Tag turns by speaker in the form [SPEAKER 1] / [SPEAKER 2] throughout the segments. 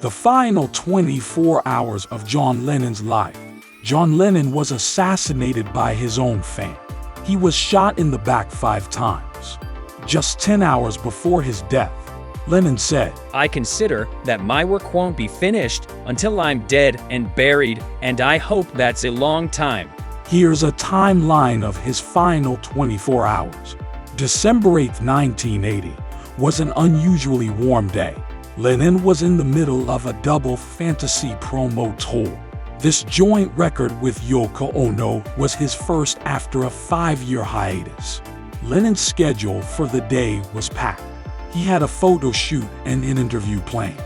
[SPEAKER 1] The final 24 hours of John Lennon's life. John Lennon was assassinated by his own fan. He was shot in the back 5 times. Just 10 hours before his death, Lennon said,
[SPEAKER 2] "I consider that my work won't be finished until I'm dead and buried, and I hope that's a long time."
[SPEAKER 1] Here's a timeline of his final 24 hours. December 8, 1980, was an unusually warm day. Lennon was in the middle of a double fantasy promo tour. This joint record with Yoko Ono was his first after a 5-year hiatus. Lennon's schedule for the day was packed. He had a photo shoot and an interview planned.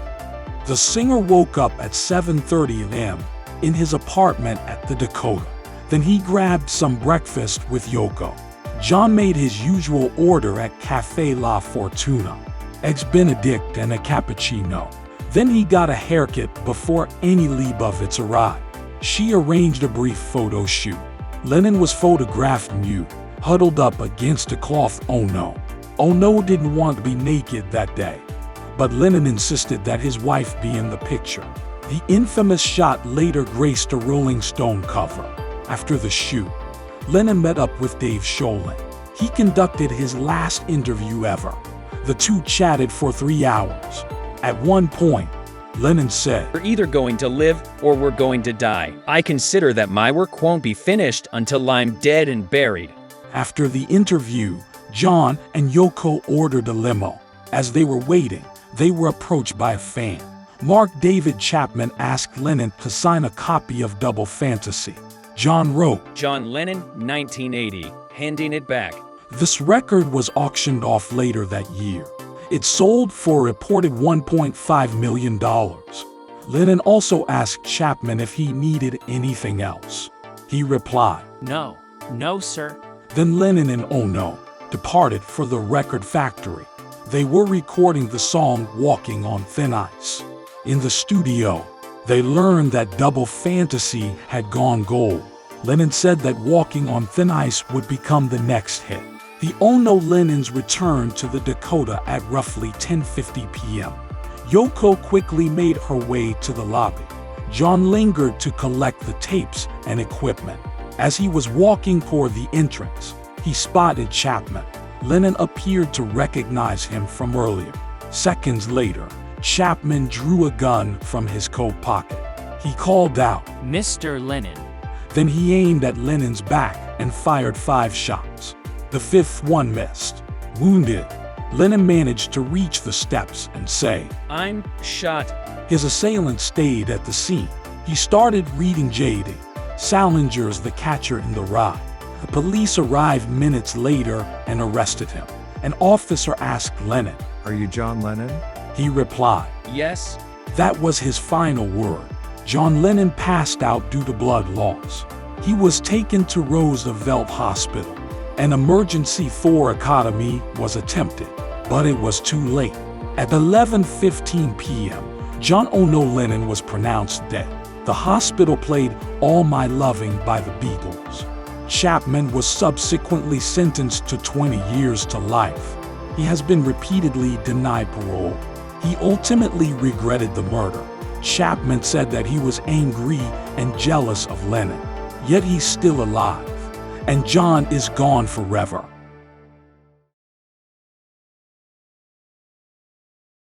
[SPEAKER 1] The singer woke up at 7:30 a.m. in his apartment at the Dakota. Then he grabbed some breakfast with Yoko. John made his usual order at Cafe La Fortuna, Eggs Benedict and a cappuccino. Then he got a haircut before Annie Leibovitz arrived. She arranged a brief photo shoot. Lennon was photographed nude, huddled up against a cloth. Ono didn't want to be naked that day, but Lennon insisted that his wife be in the picture. The infamous shot later graced a Rolling Stone cover. After the shoot, Lennon met up with Dave Sholin. He conducted his last interview ever. The two chatted for 3 hours. At one point, Lennon said,
[SPEAKER 2] "We're either going to live or we're going to die. I consider that my work won't be finished until I'm dead and buried."
[SPEAKER 1] After the interview, John and Yoko ordered a limo. As they were waiting, they were approached by a fan. Mark David Chapman asked Lennon to sign a copy of Double Fantasy. John wrote,
[SPEAKER 2] "John Lennon, 1980, handing it back."
[SPEAKER 1] This record was auctioned off later that year. It sold for a reported $1.5 million. Lennon also asked Chapman if he needed anything else. He replied,
[SPEAKER 3] No, sir."
[SPEAKER 1] Then Lennon and Ono departed for the record factory. They were recording the song Walking on Thin Ice. In the studio, they learned that Double Fantasy had gone gold. Lennon said that Walking on Thin Ice would become the next hit. The Ono-Lennons returned to the Dakota at roughly 10:50 p.m. Yoko quickly made her way to the lobby. John lingered to collect the tapes and equipment. As he was walking toward the entrance, he spotted Chapman. Lennon appeared to recognize him from earlier. Seconds later, Chapman drew a gun from his coat pocket. He called out,
[SPEAKER 3] "Mr. Lennon."
[SPEAKER 1] Then he aimed at Lennon's back and fired 5 shots. The 5th one missed. Wounded, Lennon managed to reach the steps and say,
[SPEAKER 2] "I'm shot."
[SPEAKER 1] His assailant stayed at the scene. He started reading J.D. Salinger's The Catcher in the Rye. The police arrived minutes later and arrested him. An officer asked Lennon,
[SPEAKER 4] "Are you John Lennon?"
[SPEAKER 1] He replied,
[SPEAKER 2] "Yes."
[SPEAKER 1] That was his final word. John Lennon passed out due to blood loss. He was taken to Roosevelt Hospital. An emergency thoracotomy was attempted, but it was too late. At 11:15 p.m., John Ono Lennon was pronounced dead. The hospital played All My Loving by the Beatles. Chapman was subsequently sentenced to 20 years to life. He has been repeatedly denied parole. He ultimately regretted the murder. Chapman said that he was angry and jealous of Lennon, yet he's still alive, and John is gone forever.